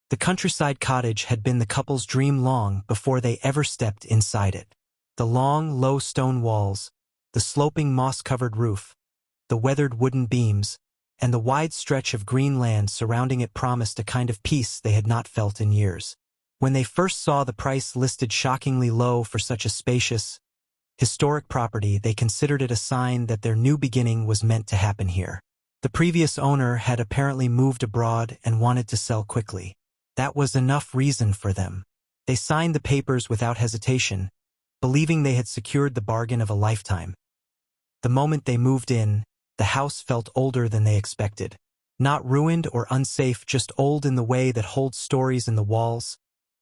The countryside cottage had been the couple's dream long before they ever stepped inside it. The long, low stone walls, the sloping moss-covered roof, the weathered wooden beams, and the wide stretch of green land surrounding it promised a kind of peace they had not felt in years. When they first saw the price listed shockingly low for such a spacious, historic property, they considered it a sign that their new beginning was meant to happen here. The previous owner had apparently moved abroad and wanted to sell quickly. That was enough reason for them. They signed the papers without hesitation, believing they had secured the bargain of a lifetime. The moment they moved in, the house felt older than they expected. Not ruined or unsafe, just old in the way that holds stories in the walls,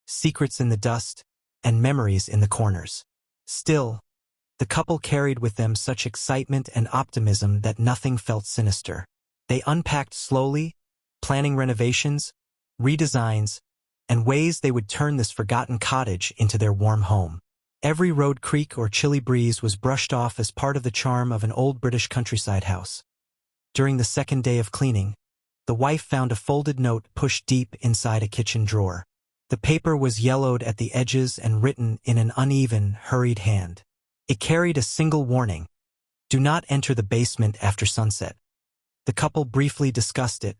secrets in the dust, and memories in the corners. Still, the couple carried with them such excitement and optimism that nothing felt sinister. They unpacked slowly, planning renovations, redesigns, and ways they would turn this forgotten cottage into their warm home. Every road creak or chilly breeze was brushed off as part of the charm of an old British countryside house. During the second day of cleaning, the wife found a folded note pushed deep inside a kitchen drawer. The paper was yellowed at the edges and written in an uneven, hurried hand. It carried a single warning: do not enter the basement after sunset. The couple briefly discussed it,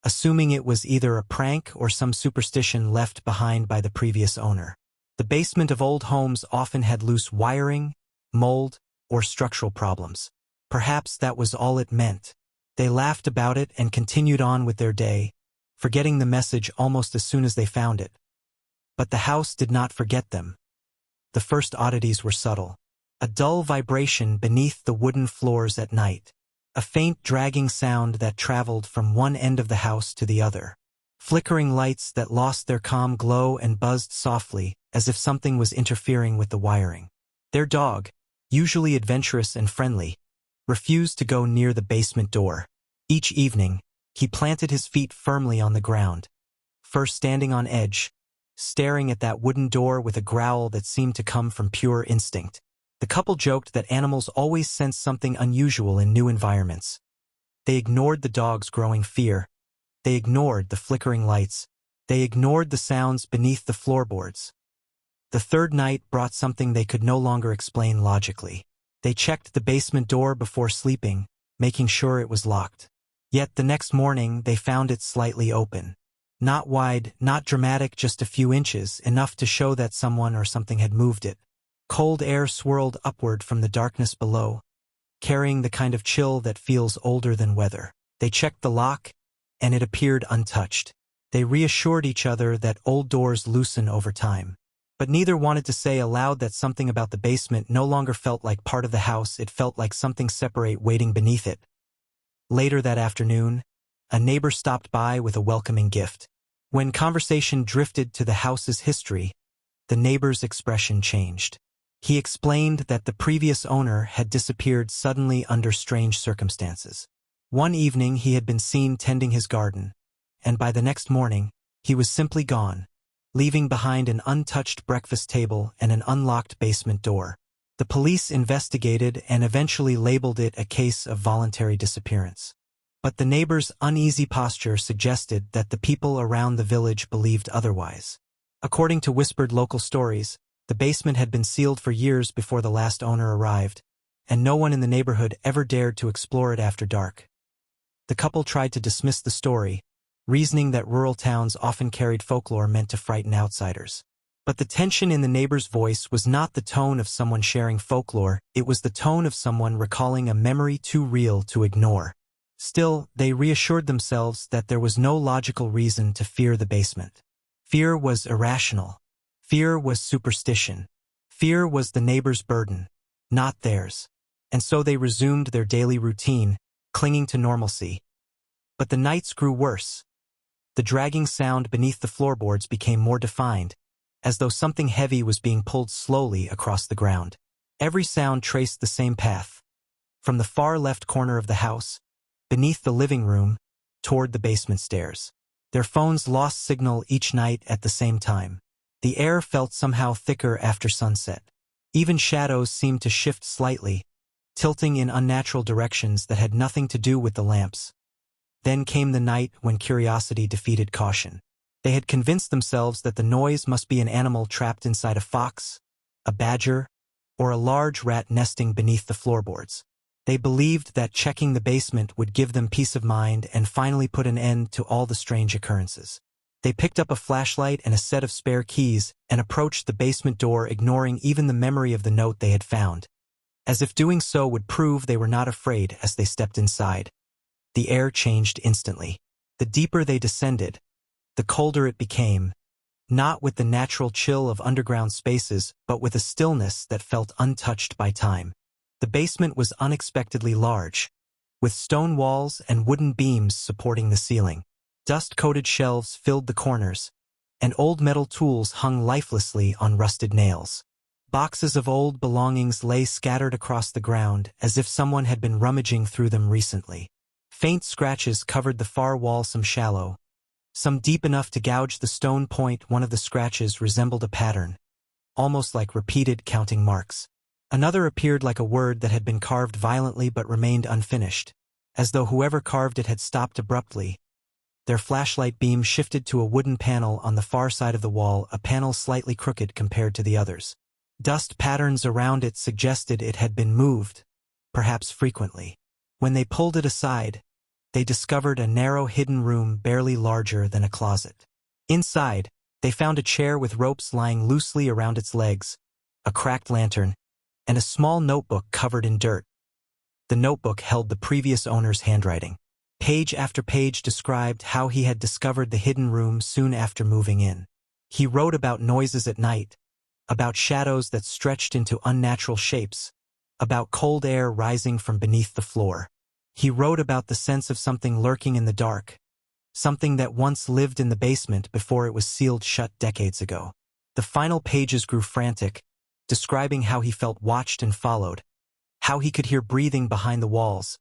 assuming it was either a prank or some superstition left behind by the previous owner. The basement of old homes often had loose wiring, mold, or structural problems. Perhaps that was all it meant. They laughed about it and continued on with their day, forgetting the message almost as soon as they found it. But the house did not forget them. The first oddities were subtle. A dull vibration beneath the wooden floors at night. A faint dragging sound that traveled from one end of the house to the other. Flickering lights that lost their calm glow and buzzed softly, as if something was interfering with the wiring. Their dog, usually adventurous and friendly, refused to go near the basement door. Each evening, he planted his feet firmly on the ground, first standing on edge, staring at that wooden door with a growl that seemed to come from pure instinct. The couple joked that animals always sense something unusual in new environments. They ignored the dog's growing fear. They ignored the flickering lights. They ignored the sounds beneath the floorboards. The third night brought something they could no longer explain logically. They checked the basement door before sleeping, making sure it was locked. Yet the next morning they found it slightly open. Not wide, not dramatic, just a few inches, enough to show that someone or something had moved it. Cold air swirled upward from the darkness below, carrying the kind of chill that feels older than weather. They checked the lock, and it appeared untouched. They reassured each other that old doors loosen over time. But neither wanted to say aloud that something about the basement no longer felt like part of the house. It felt like something separate waiting beneath it. Later that afternoon, a neighbor stopped by with a welcoming gift. When conversation drifted to the house's history, the neighbor's expression changed. He explained that the previous owner had disappeared suddenly under strange circumstances. One evening he had been seen tending his garden, and by the next morning, he was simply gone, leaving behind an untouched breakfast table and an unlocked basement door. The police investigated and eventually labeled it a case of voluntary disappearance. But the neighbor's uneasy posture suggested that the people around the village believed otherwise. According to whispered local stories, the basement had been sealed for years before the last owner arrived, and no one in the neighborhood ever dared to explore it after dark. The couple tried to dismiss the story, reasoning that rural towns often carried folklore meant to frighten outsiders. But the tension in the neighbor's voice was not the tone of someone sharing folklore, it was the tone of someone recalling a memory too real to ignore. Still, they reassured themselves that there was no logical reason to fear the basement. Fear was irrational. Fear was superstition. Fear was the neighbor's burden, not theirs. And so they resumed their daily routine, clinging to normalcy. But the nights grew worse. The dragging sound beneath the floorboards became more defined, as though something heavy was being pulled slowly across the ground. Every sound traced the same path, from the far left corner of the house, beneath the living room, toward the basement stairs. Their phones lost signal each night at the same time. The air felt somehow thicker after sunset. Even shadows seemed to shift slightly, tilting in unnatural directions that had nothing to do with the lamps. Then came the night when curiosity defeated caution. They had convinced themselves that the noise must be an animal trapped inside a fox, a badger, or a large rat nesting beneath the floorboards. They believed that checking the basement would give them peace of mind and finally put an end to all the strange occurrences. They picked up a flashlight and a set of spare keys and approached the basement door, ignoring even the memory of the note they had found, as if doing so would prove they were not afraid. As they stepped inside, the air changed instantly. The deeper they descended, the colder it became, not with the natural chill of underground spaces, but with a stillness that felt untouched by time. The basement was unexpectedly large, with stone walls and wooden beams supporting the ceiling. Dust-coated shelves filled the corners, and old metal tools hung lifelessly on rusted nails. Boxes of old belongings lay scattered across the ground as if someone had been rummaging through them recently. Faint scratches covered the far wall, some shallow, some deep enough to gouge the stone point. One of the scratches resembled a pattern, almost like repeated counting marks. Another appeared like a word that had been carved violently but remained unfinished, as though whoever carved it had stopped abruptly. Their flashlight beam shifted to a wooden panel on the far side of the wall, a panel slightly crooked compared to the others. Dust patterns around it suggested it had been moved, perhaps frequently. When they pulled it aside, they discovered a narrow hidden room barely larger than a closet. Inside, they found a chair with ropes lying loosely around its legs, a cracked lantern, and a small notebook covered in dirt. The notebook held the previous owner's handwriting. Page after page described how he had discovered the hidden room soon after moving in. He wrote about noises at night, about shadows that stretched into unnatural shapes, about cold air rising from beneath the floor. He wrote about the sense of something lurking in the dark, something that once lived in the basement before it was sealed shut decades ago. The final pages grew frantic, describing how he felt watched and followed, how he could hear breathing behind the walls,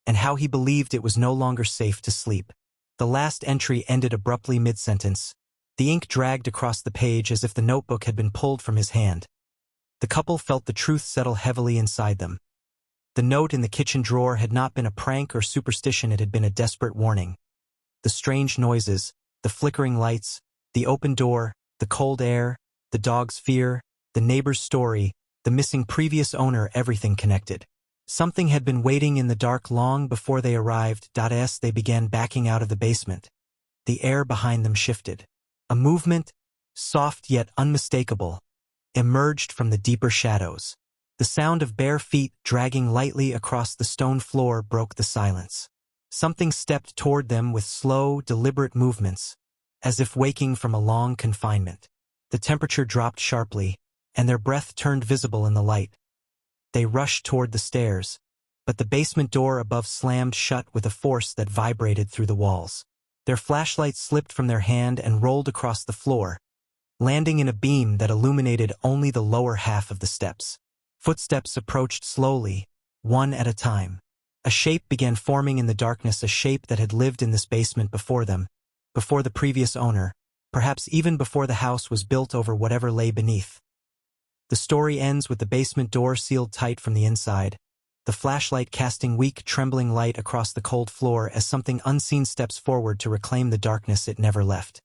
and how he believed it was no longer safe to sleep. The last entry ended abruptly mid-sentence. The ink dragged across the page as if the notebook had been pulled from his hand. The couple felt the truth settle heavily inside them. The note in the kitchen drawer had not been a prank or superstition, it had been a desperate warning. The strange noises, the flickering lights, the open door, the cold air, the dog's fear, the neighbor's story, the missing previous owner, everything connected. Something had been waiting in the dark long before they arrived. As they began backing out of the basement, the air behind them shifted. A movement, soft yet unmistakable, emerged from the deeper shadows. The sound of bare feet dragging lightly across the stone floor broke the silence. Something stepped toward them with slow, deliberate movements, as if waking from a long confinement. The temperature dropped sharply, and their breath turned visible in the light. They rushed toward the stairs, but the basement door above slammed shut with a force that vibrated through the walls. Their flashlights slipped from their hand and rolled across the floor, landing in a beam that illuminated only the lower half of the steps. Footsteps approached slowly, one at a time. A shape began forming in the darkness, a shape that had lived in this basement before them, before the previous owner, perhaps even before the house was built over whatever lay beneath. The story ends with the basement door sealed tight from the inside, the flashlight casting weak, trembling light across the cold floor as something unseen steps forward to reclaim the darkness it never left.